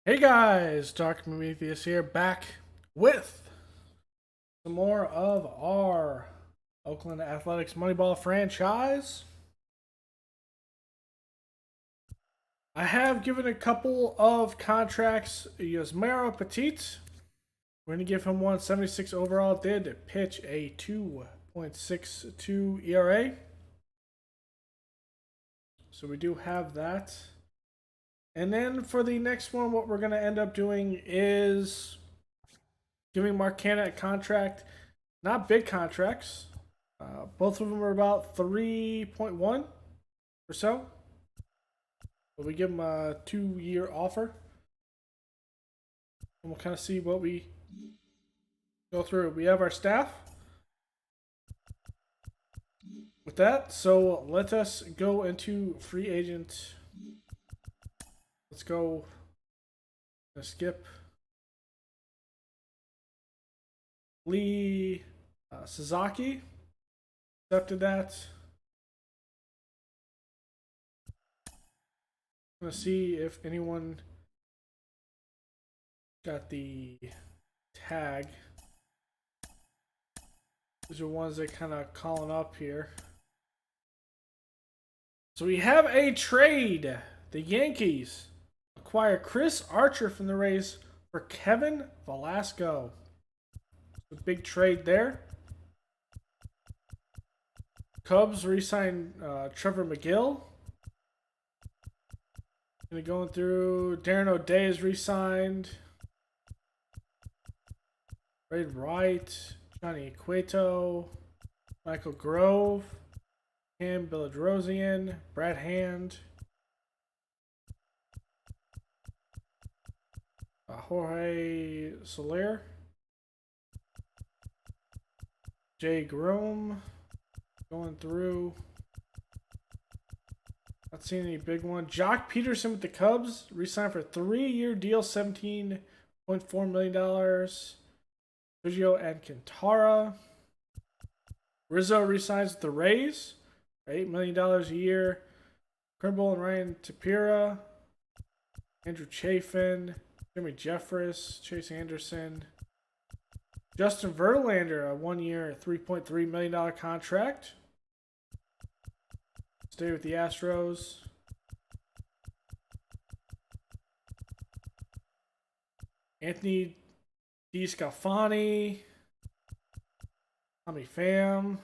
Hey guys, Dark Prometheus here, back with some more of our Oakland Athletics Moneyball franchise. I have given a couple of contracts. Yasmero Petit, we're going to give him 176 overall. Did pitch a 2.62 ERA. So we do have that. And then for the next one, what we're going to end up doing is giving Marcana a contract. Not big contracts. Both of them are about 3.1 or so. But we give them a 2-year offer. And we'll kind of see what we go through. We have our staff with that. So let us go into free agent. Let's go. Let's skip Lee Sasaki. Accepted that. I'm going to see if anyone got the tag. These are ones that kind of calling up here. So we have a trade. The Yankees acquire Chris Archer from the Reyes for Kevin Velasco. A big trade there. Cubs re-signed Trevor McGill. Going through, Darren O'Day is re-signed. Ray Wright, Johnny Cueto, Michael Grove, Cam Billedrosian, Brad Hand, Jorge Soler, Jay Groom. Going through. Not seeing any big one. Jock Peterson with the Cubs. Re-signed for a 3-year deal, $17.4 million. Sergio Alcantara. Rizzo re-signs with the Reyes for $8 million a year. Kimbrel and Ryan Tapira. Andrew Chafin. Jimmy Jeffress. Chase Anderson. Justin Verlander, a 1-year, $3.3 million contract. Stay with the Astros. Anthony DeScalfani. Tommy Pham.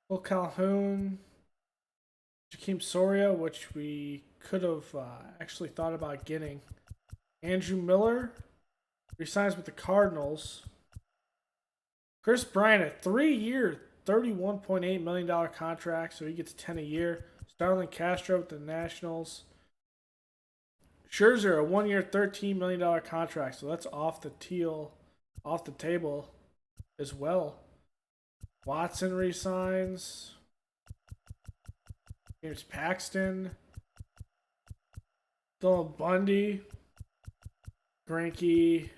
Will Calhoun. Jakeem Soria, which we could have actually thought about getting. Andrew Miller. Resigns with the Cardinals. Chris Bryant, a 3-year, $31.8 million contract, so he gets 10 a year. Starlin Castro with the Nationals. Scherzer, a 1-year, $13 million contract, so that's off the table as well. Watson resigns. James Paxton. Dylan Bundy. Greinke.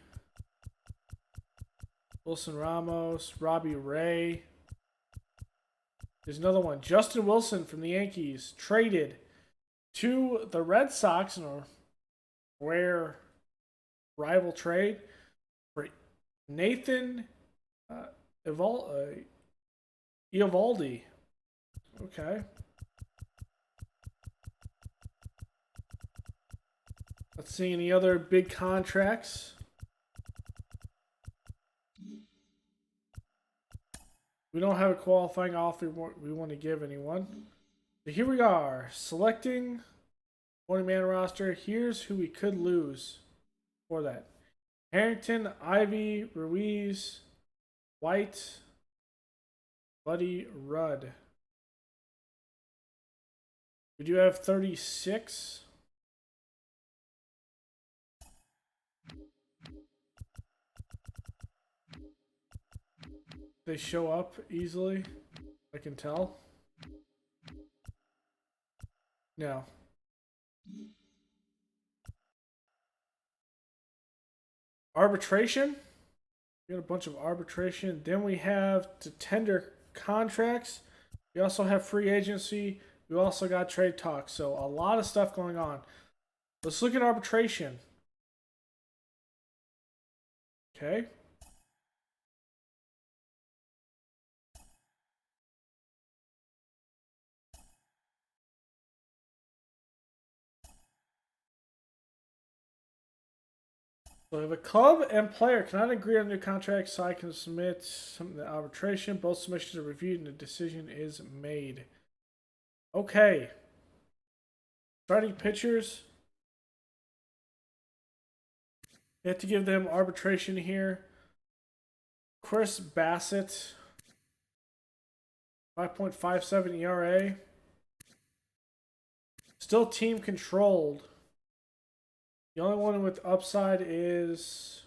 Wilson Ramos, Robbie Ray. There's another one. Justin Wilson from the Yankees traded to the Red Sox in a rare rival trade for Nathan Eovaldi. Okay. Let's see any other big contracts. We don't have a qualifying offer we want to give anyone. So here we are, selecting 20-man roster. Here's who we could lose for that. Harrington, Ivy, Ruiz, White, Buddy Rudd. We do have 36. They show up easily, I can tell. No. Arbitration. We got a bunch of arbitration. Then we have to tender contracts. We also have free agency. We also got trade talks. So a lot of stuff going on. Let's look at arbitration. Okay. So if a club and player cannot agree on a new contract, side can submit something to arbitration. Both submissions are reviewed and a decision is made. Okay. Starting pitchers. You have to give them arbitration here. Chris Bassett, 5.57 ERA. Still team controlled. The only one with upside is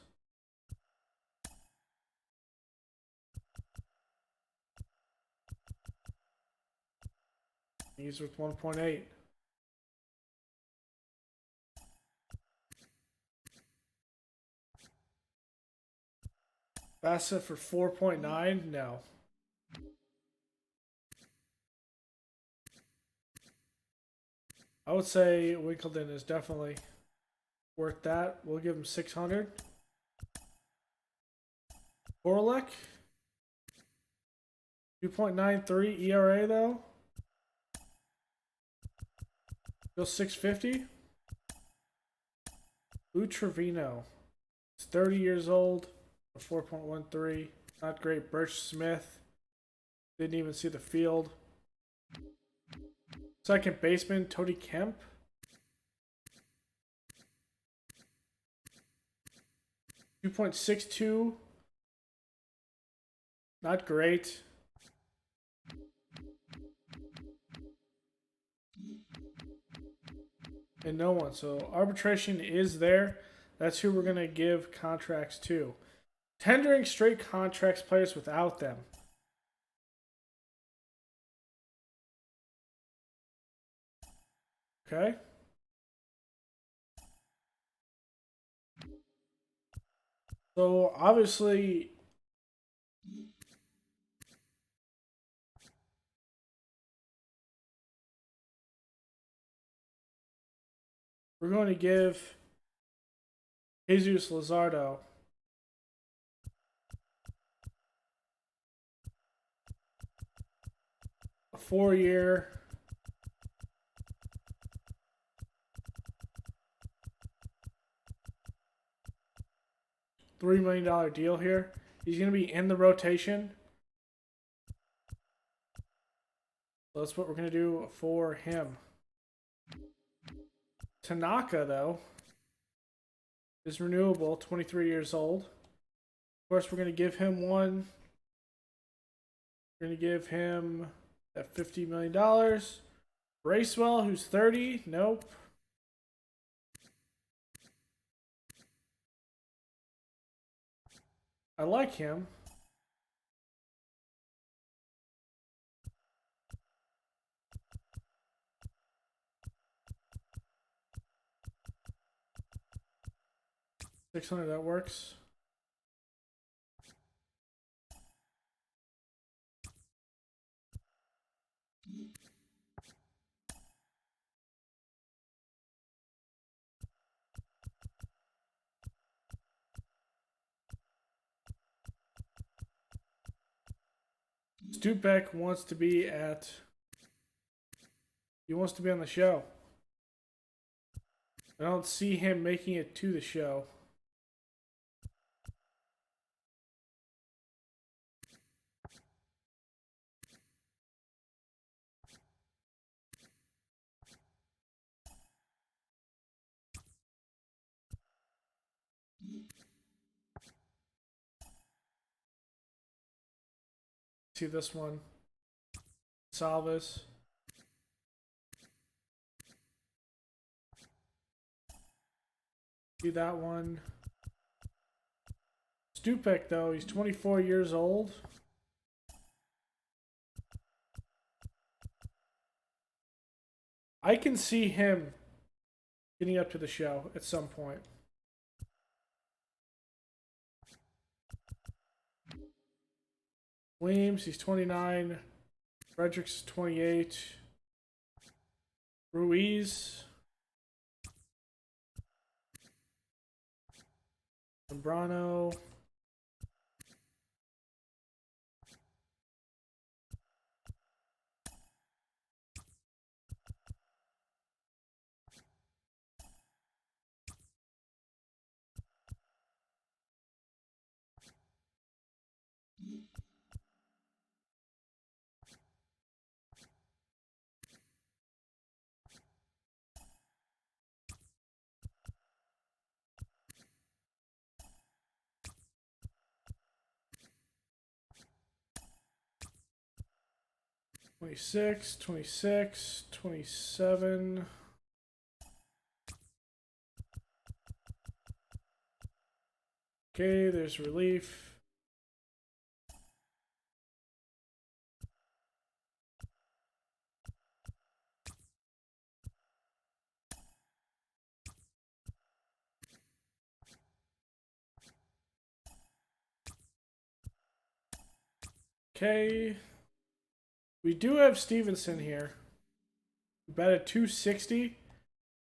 he's with 1.8. Bassett for 4.9? No. I would say Winkleton is definitely worth that. We'll give him 600. Orlek, 2.93 ERA though. Still 650. Lou Trevino. He's 30 years old. 4.13. Not great. Birch Smith. Didn't even see the field. Second baseman, Tony Kemp. 2.62. Not great. And no one. So arbitration is there. That's who we're going to give contracts to. Tendering straight contracts players without them. Okay. So obviously we're going to give Jesus Luzardo a 4-year $3 million deal here. He's going to be in the rotation. So that's what we're going to do for him. Tanaka, though, is renewable, 23 years old. Of course, we're going to give him one. We're going to give him that $50 million. Bracewell, who's 30. Nope. I like him. $600, that works. Stupek wants to be at. He wants to be on the show. I don't see him making it to the show. See this one. Salvis. See that one. Stupek, though, he's 24 years old. I can see him getting up to the show at some point. Williams, he's 29. Fredericks is 28. Ruiz. Zambrano. $26, $26, $27. Okay, there's relief. Okay. We do have Stevenson here. We bet at 260.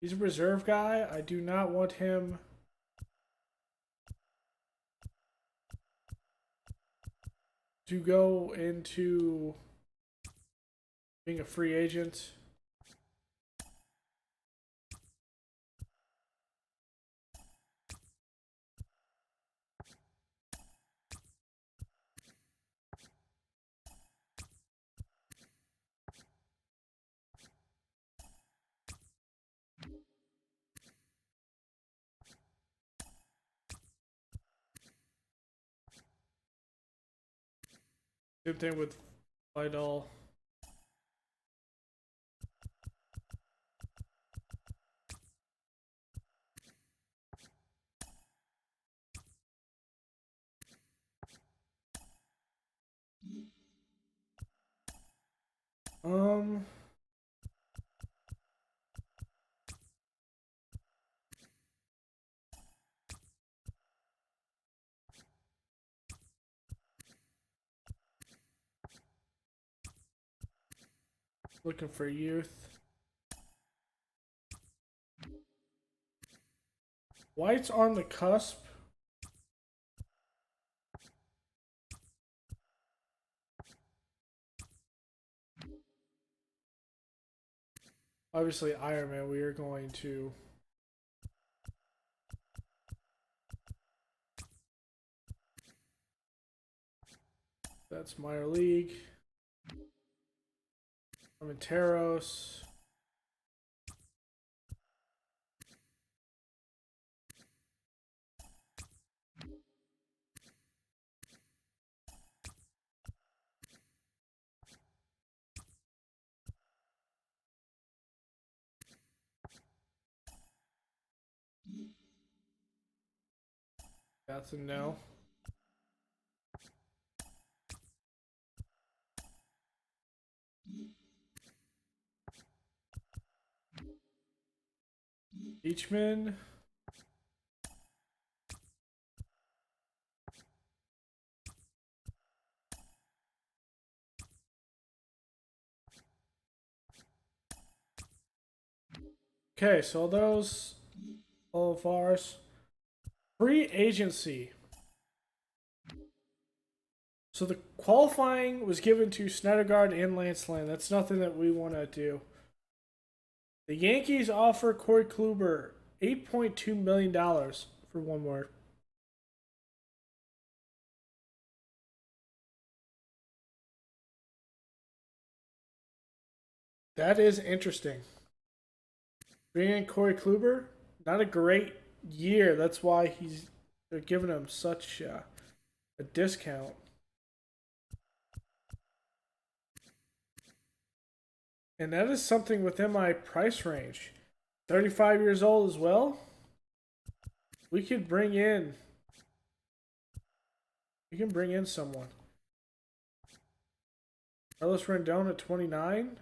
He's a reserve guy. I do not want him to go into being a free agent. Same thing with Vidal. Looking for youth. White's on the cusp. Obviously, Iron Man, we are going to. That's minor league. Armenteros. That's a no. Beachman. Okay, so those all of ours. Free agency. So the qualifying was given to Snettergaard and Lance Lynn. That's nothing that we want to do. The Yankees offer Corey Kluber $8.2 million for 1 more. That is interesting. Bringing in Corey Kluber, not a great year. That's why they're giving him such a discount. And that is something within my price range. 35 years old as well. We can bring in someone. Carlos Rendon at 29.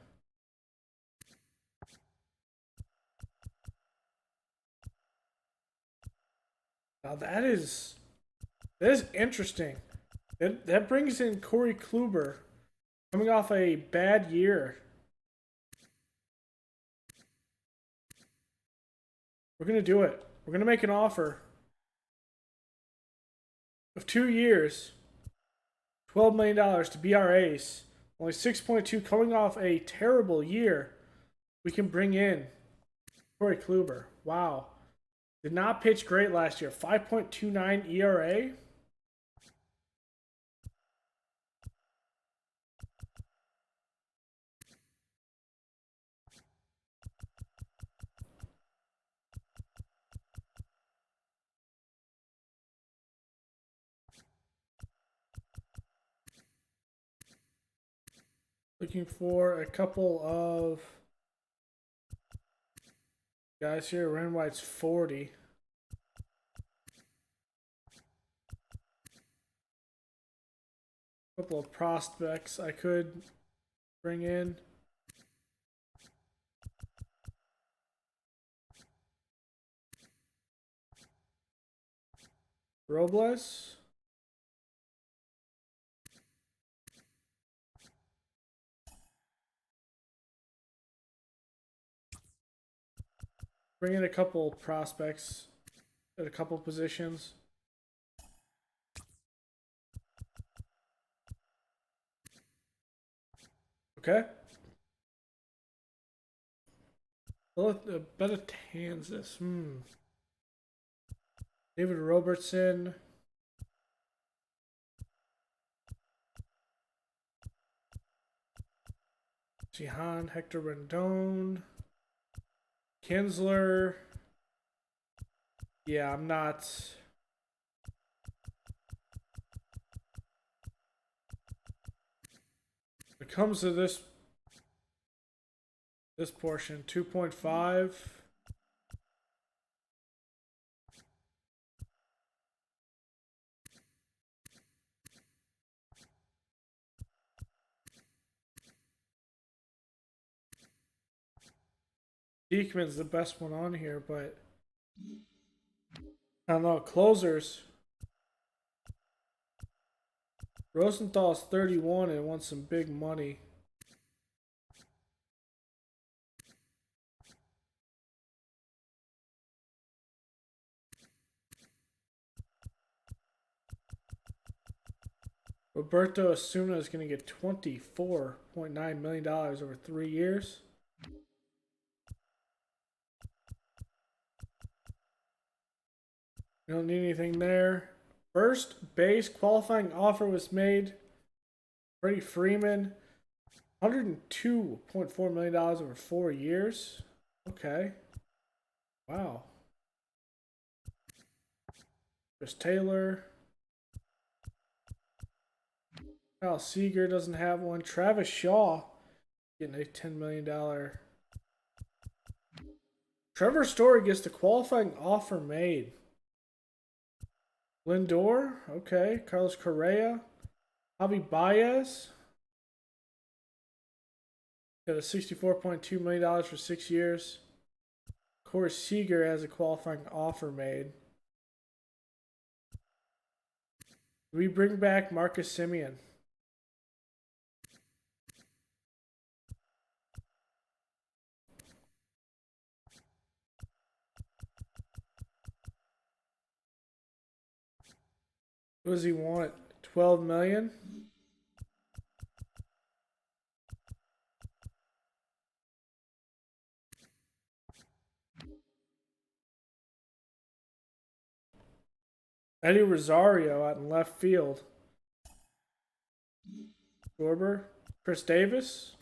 Now that is interesting. That brings in Corey Kluber coming off a bad year. We're going to do it. We're going to make an offer. of 2 years, $12 million to be our ace. Only 6.2 coming off a terrible year. We can bring in Corey Kluber. Wow. Did not pitch great last year. 5.29 ERA. Looking for a couple of guys here. Ren White's 40. A couple of prospects I could bring in. Robles. Bring in a couple prospects at a couple positions. Okay. Better Kansas. David Robertson. Jihan, Hector Rendon. Kinsler. Yeah, I'm not. When it comes to this portion, 2.5. Diekman's the best one on here, but I don't know. Closers. Rosenthal's 31 and wants some big money. Roberto Osuna is going to get $24.9 million over 3 years. We don't need anything there. First base qualifying offer was made. Freddie Freeman, $102.4 million over 4 years. Okay. Wow. Chris Taylor. Kyle Seager doesn't have one. Travis Shaw getting a $10 million. Trevor Story gets the qualifying offer made. Lindor, okay. Carlos Correa. Javi Baez. Got a $64.2 million for 6 years. Corey Seager has a qualifying offer made. We bring back Marcus Semien. What does he want? 12 million? Eddie Rosario out in left field. Schwarber. Chris Davis.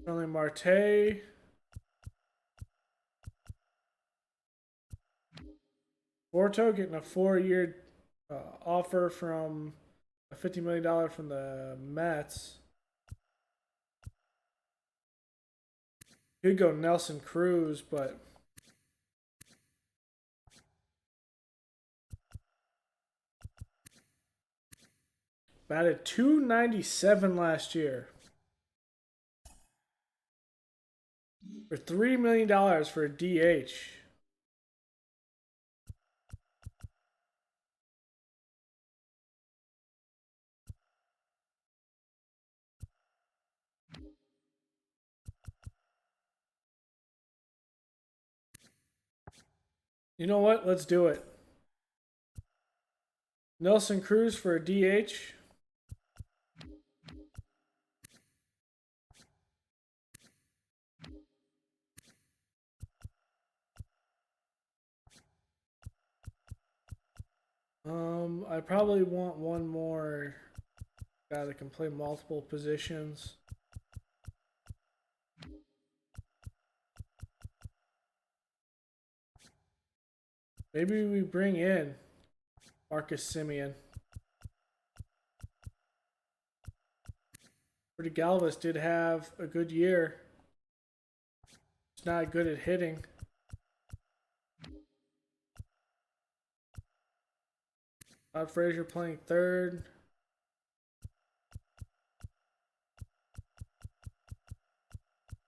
Stanley Marte. Porto getting a 4-year offer from a $50 million from the Mets. Could go Nelson Cruz, but batted .297 last year. For $3 million for a DH. You know what? Let's do it. Nelson Cruz for a DH. I probably want one more guy that can play multiple positions. Maybe we bring in Marcus Semien. Freddie Galvis did have a good year. He's not good at hitting. Todd Frazier playing third.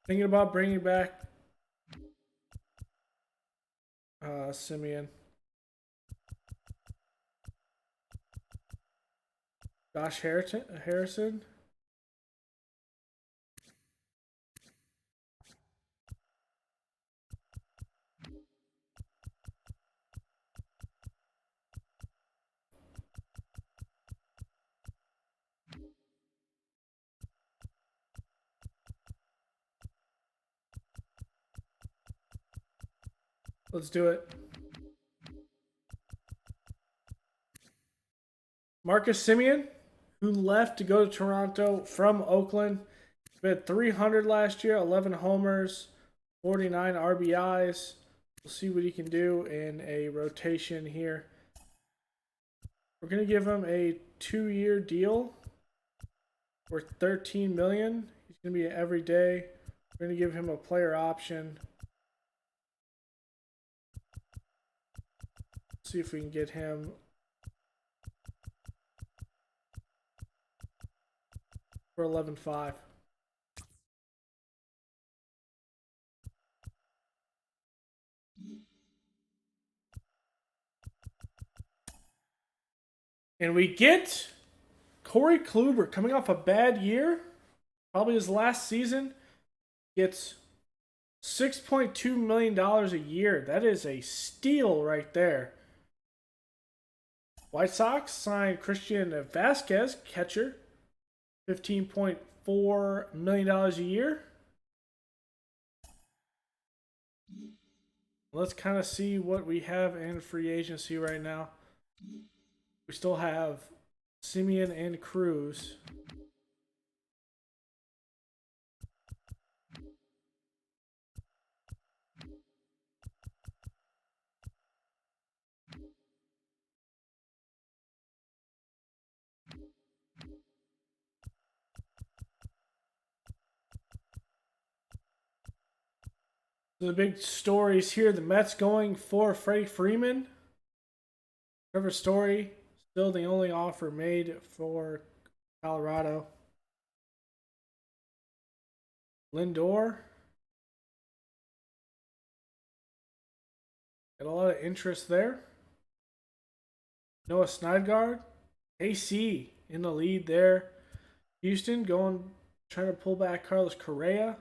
Thinking about bringing back Semien. Josh Harrison. Let's do it. Marcus Semien, who left to go to Toronto from Oakland. He had 300 last year, 11 homers, 49 RBIs. We'll see what he can do in a rotation here. We're going to give him a 2-year deal worth $13 million. He's going to be every day. We're going to give him a player option. See if we can get him for 11.5. And we get Corey Kluber coming off a bad year, probably his last season. Gets $6.2 million a year. That is a steal right there. White Sox signed Christian Vasquez, catcher, $15.4 million a year. Let's kind of see what we have in free agency right now. We still have Semien and Cruz. The big stories here. The Mets going for Freddie Freeman. Trevor Story, still the only offer made for Colorado. Lindor. Got a lot of interest there. Noah Syndergaard. AC in the lead there. Houston trying to pull back Carlos Correa.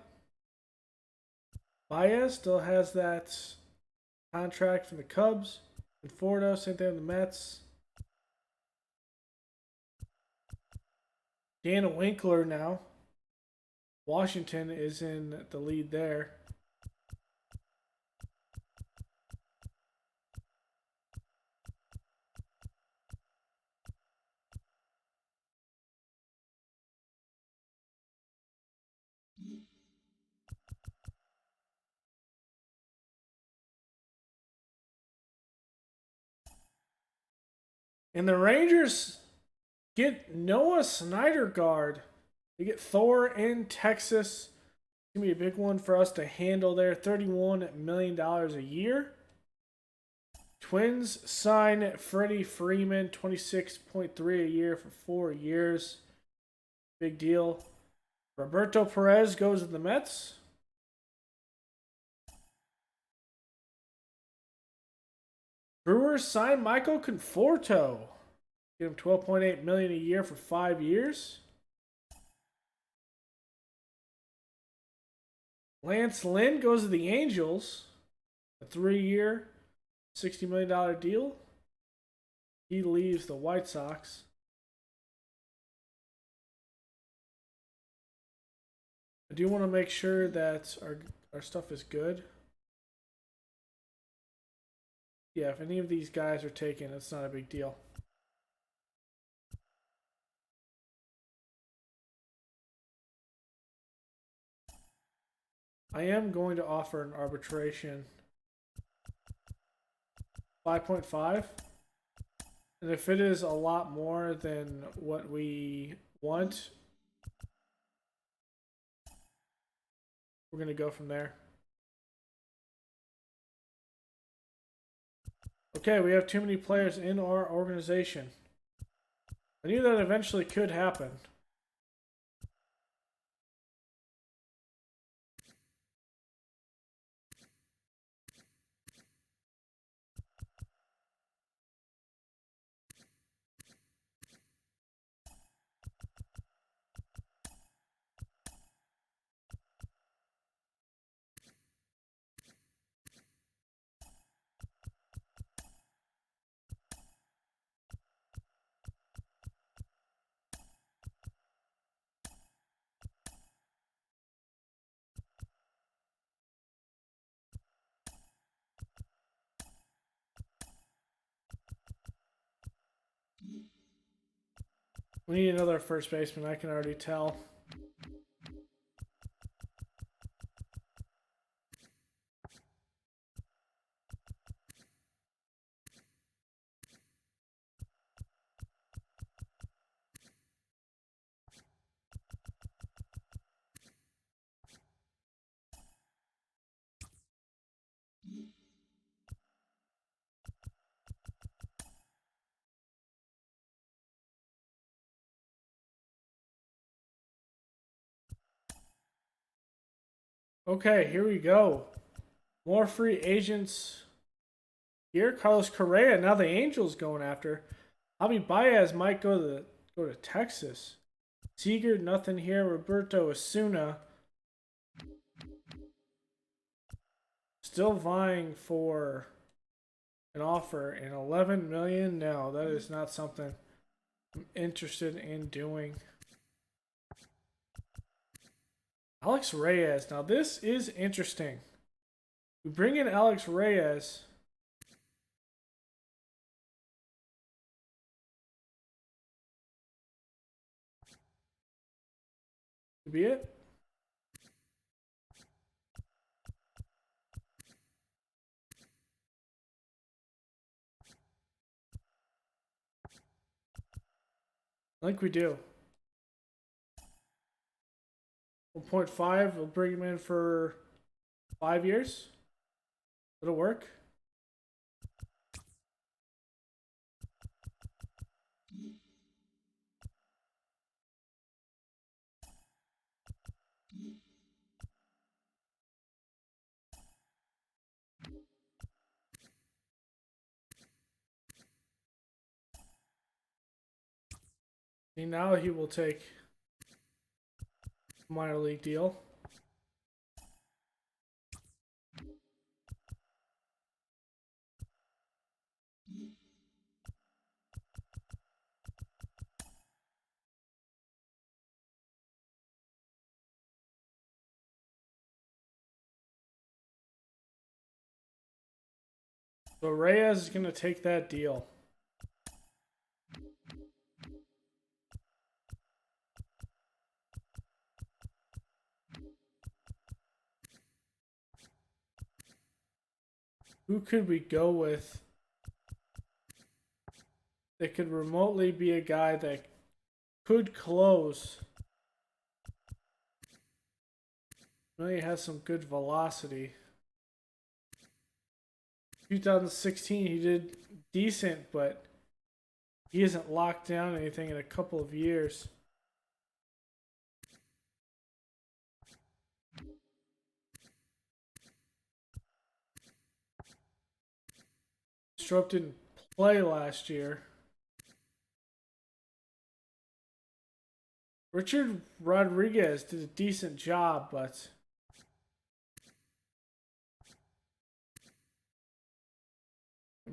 Reyes still has that contract from the Cubs. Conforto, same thing with the Mets. Dan Winkler now. Washington is in the lead there. And the Rangers get Noah Syndergaard. They get Thor in Texas. It's going to be a big one for us to handle there. $31 million a year. Twins sign Freddie Freeman, $26.3 a year for 4 years. Big deal. Roberto Perez goes to the Mets. Brewers sign Michael Conforto. Give him $12.8 million a year for 5 years. Lance Lynn goes to the Angels. A 3-year, $60 million deal. He leaves the White Sox. I do want to make sure that our stuff is good. Yeah, if any of these guys are taken, it's not a big deal. I am going to offer an arbitration 5.5. And if it is a lot more than what we want, we're going to go from there. Okay, we have too many players in our organization. I knew that eventually could happen. We need another first baseman, I can already tell. Okay, here we go. More free agents here. Carlos Correa. Now the Angels going after. Javi Baez might go to Texas. Seager, nothing here. Roberto Osuna. Still vying for an offer. And 11 million. No, that is not something I'm interested in doing. Alex Reyes. Now this is interesting. We bring in Alex Reyes. To be it. I think we do. 1.5. We'll bring him in for 5 years. It'll work. And now he will take a minor league deal. So Reyes is going to take that deal. Who could we go with that could remotely be a guy that could close? Really has some good velocity. 2016 he did decent, but he hasn't locked down anything in a couple of years. Strop didn't play last year. Richard Rodriguez did a decent job, but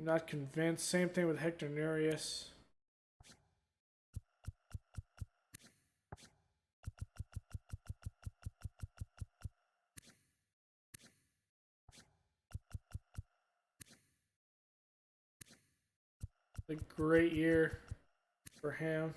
not convinced. Same thing with Hector Neurius. A great year for him.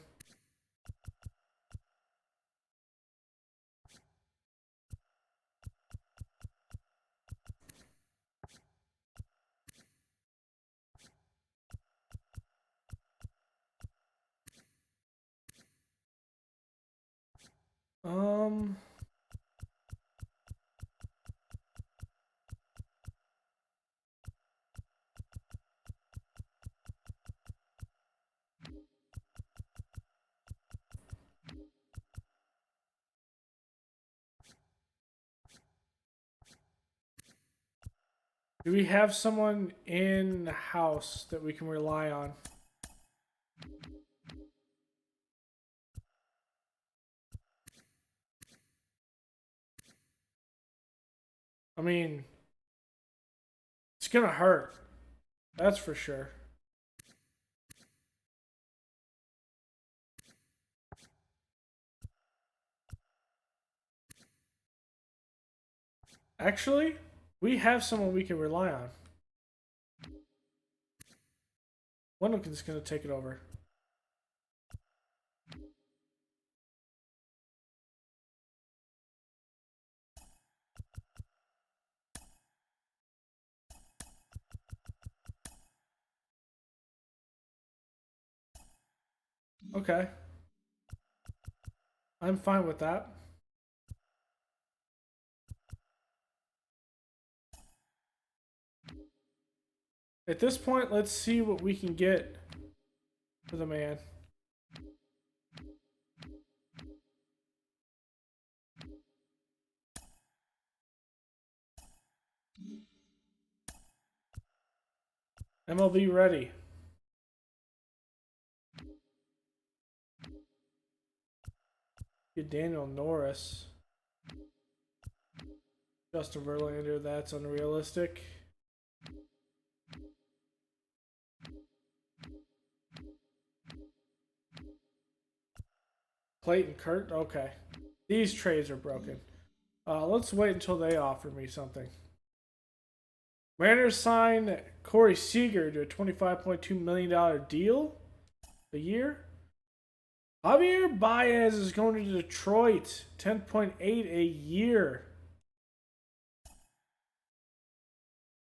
Do we have someone in the house that we can rely on? I mean, it's gonna hurt. That's for sure. Actually, we have someone we can rely on. Wendell's gonna take it over. Okay. I'm fine with that. At this point, let's see what we can get for the man. MLB ready. Get Daniel Norris. Justin Verlander, that's unrealistic. Clayton Kurt, okay. These trades are broken. Let's wait until they offer me something. Mariners sign Corey Seager to a $25.2 million deal a year. Javier Baez is going to Detroit, 10.8 a year.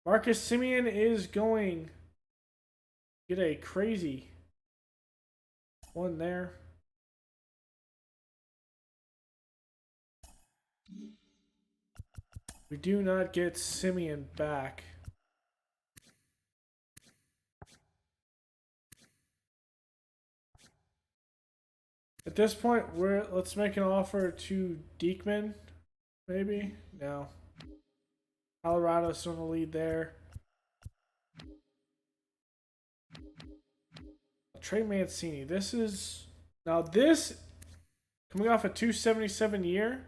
Marcus Semien is going to get a crazy one there. We do not get Semien back. At this point, let's make an offer to Diekman, maybe? No. Colorado's still in the lead there. Trey Mancini. This is coming off a 277 year.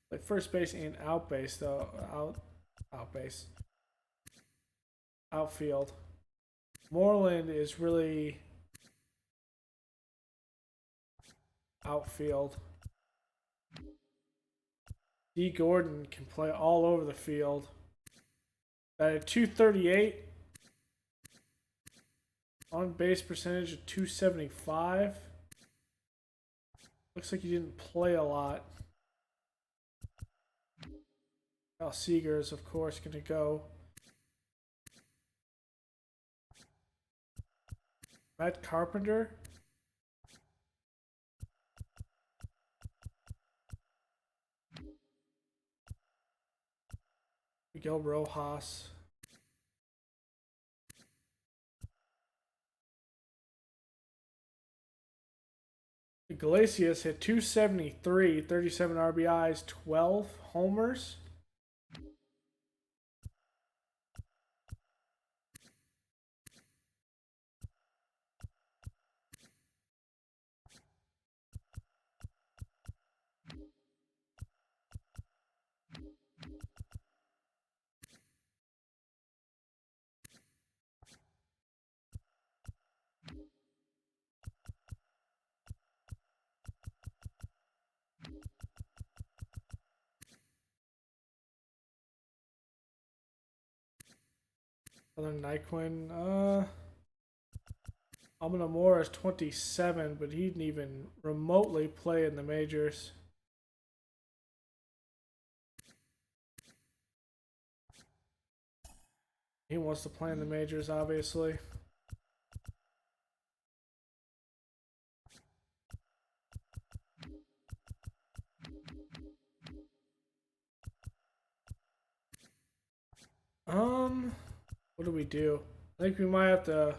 Like first base and out base though. Out base. Outfield. Moreland is really outfield. D. Gordon can play all over the field. At 238. On base percentage of 275. Looks like he didn't play a lot. Al Seager is, of course, going to go. Matt Carpenter. Miguel Rojas. Iglesias hit 273, 37 RBIs, 12 homers. Southern Nyquin. Almanamora is 27, but he didn't even remotely play in the majors. He wants to play in the majors, obviously. What do we do? I think we might have to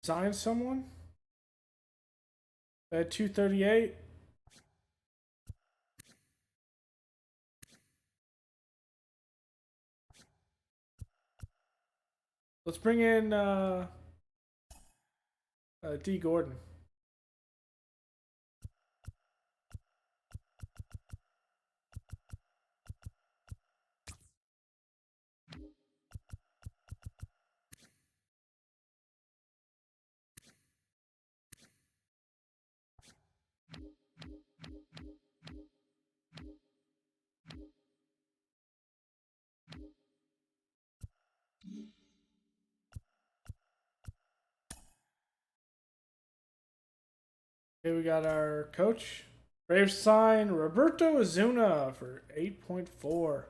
sign someone at 238. Let's bring in D. Gordon. Okay, we got our coach. Braves sign Roberto Ozuna for 8.4.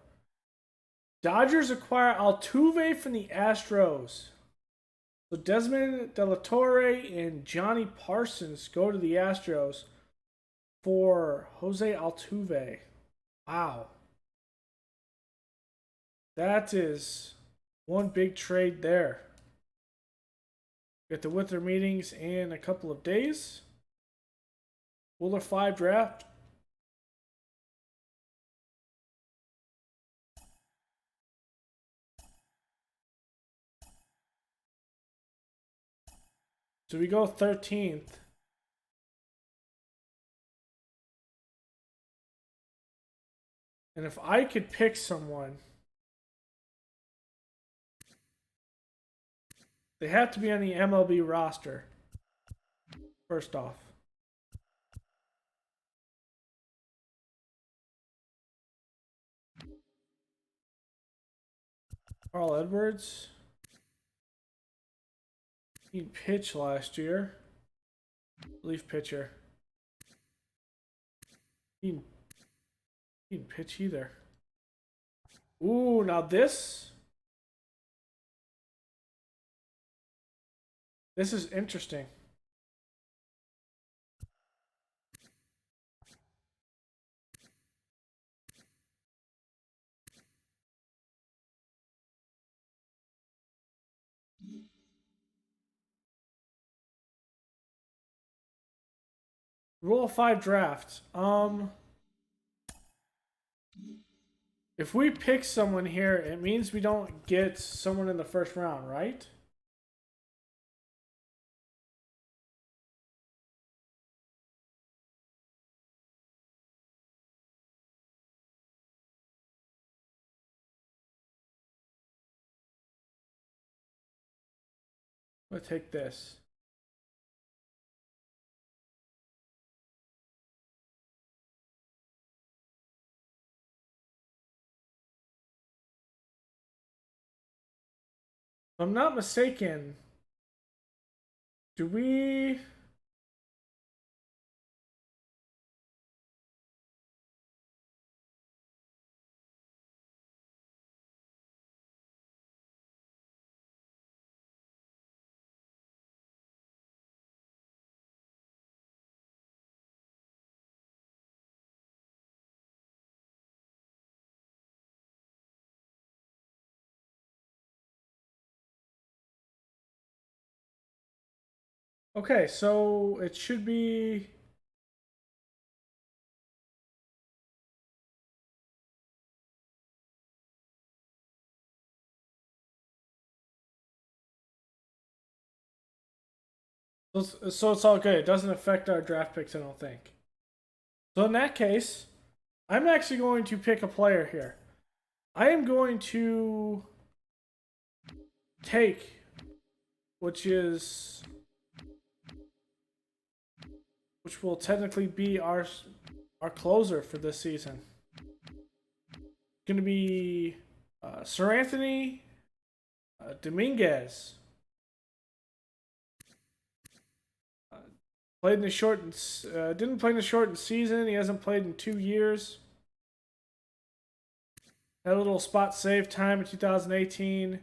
Dodgers acquire Altuve from the Astros. So Desmond De La Torre and Johnny Parsons go to the Astros for Jose Altuve. Wow. That is one big trade there. Get the winter meetings in a couple of days. Wheeler 5 draft. So we go 13th. And if I could pick someone, they have to be on the MLB roster. First off. Carl Edwards. He pitched last year. Relief pitcher. He didn't pitch either. Ooh, now this is interesting. Rule 5 draft. If we pick someone here, it means we don't get someone in the first round, right? I'm gonna take this. If I'm not mistaken, do we... Okay, so it should be... So it's all good. It doesn't affect our draft picks, I don't think. So in that case, I'm actually going to pick a player here. I am going to take, which will technically be our closer for this season. Going to be Sir Anthony Dominguez. Played in the shortened, didn't play in the shortened season. He hasn't played in 2 years. Had a little spot save time in 2018.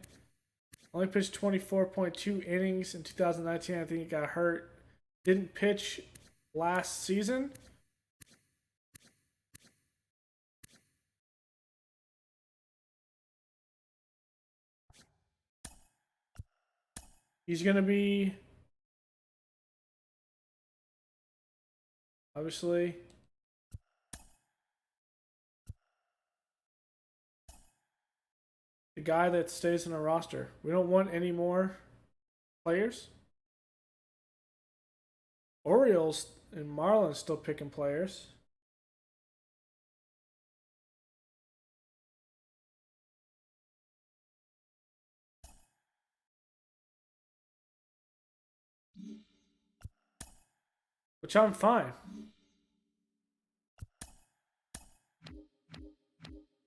Only pitched 24.2 innings in 2019. I think he got hurt. Didn't pitch last season. He's going to be, obviously, the guy that stays in the roster. We don't want any more players. Orioles and Marlins still picking players. Which I'm fine.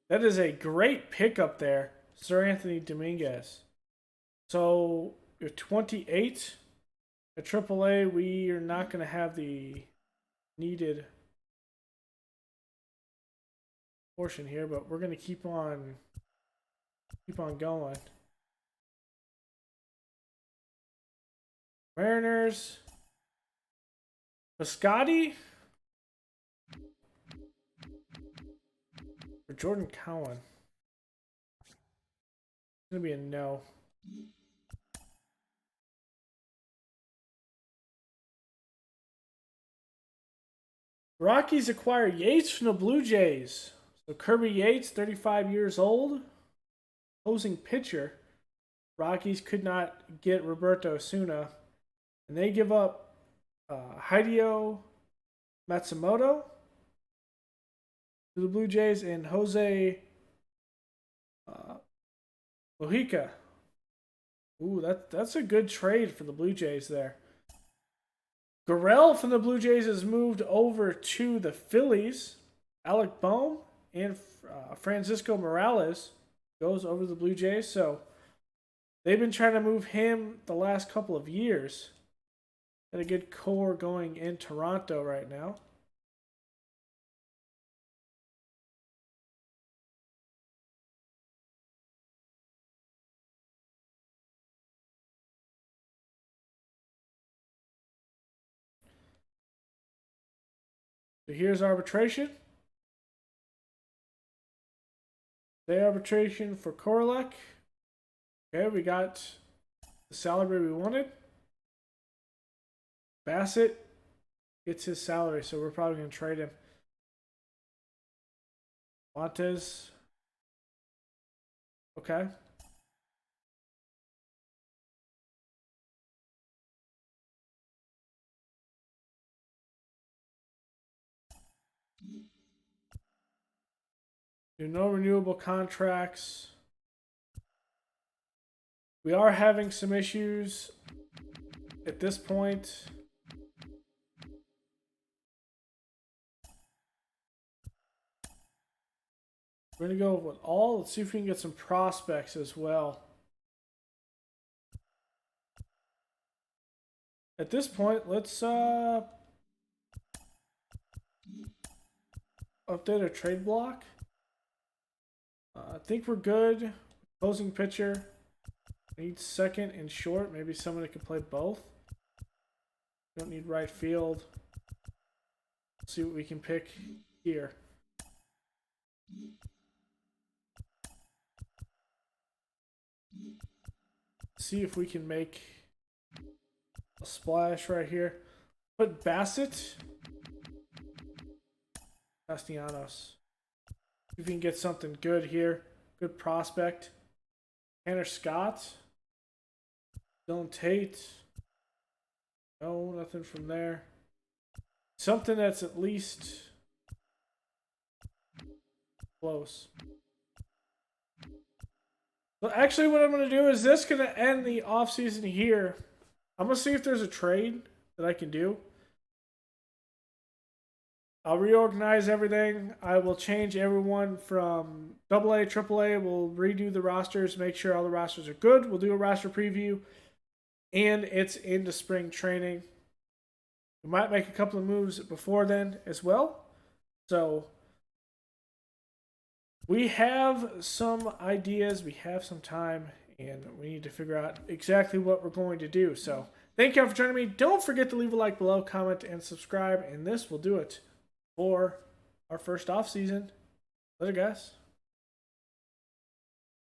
That is a great pickup there, Sir Anthony Dominguez. So you're 28 at AAA. We are not going to have the needed portion here, but we're going to keep on going. Mariners. Piscotti or Jordan Cowan? It's going to be a no. Rockies acquire Yates from the Blue Jays. So Kirby Yates, 35 years old, opposing pitcher. Rockies could not get Roberto Osuna, and they give up Hideo Matsumoto to the Blue Jays and Jose Mojica. Ooh, that's a good trade for the Blue Jays there. Gurriel from the Blue Jays has moved over to the Phillies. Alec Bohm and Francisco Morales goes over to the Blue Jays. So they've been trying to move him the last couple of years. Got a good core going in Toronto right now. So here's arbitration. Day arbitration for Korolek. Okay, we got the salary we wanted. Bassett gets his salary, so we're probably going to trade him. Montez. Okay. No renewable contracts. We are having some issues at this point. We're going to go with all. Let's see if we can get some prospects as well. At this point, let's update our trade block. I think we're good. Opposing pitcher needs second and short. Maybe someone that can play both. Don't need right field. Let's see what we can pick here. See if we can make a splash right here. Put Bassett. Castellanos. See if we can get something good here. Good prospect. Tanner Scott. Dylan Tate. No, nothing from there. Something that's at least close. So actually what I'm going to do is this going to end the offseason here. I'm going to see if there's a trade that I can do. I'll reorganize everything. I will change everyone from AA, AAA. We'll redo the rosters, make sure all the rosters are good. We'll do a roster preview, and it's into spring training. We might make a couple of moves before then as well. So we have some ideas, we have some time, and we need to figure out exactly what we're going to do. So thank you all for joining me. Don't forget to leave a like below, comment, and subscribe, and this will do it for our first off season. Later, guys.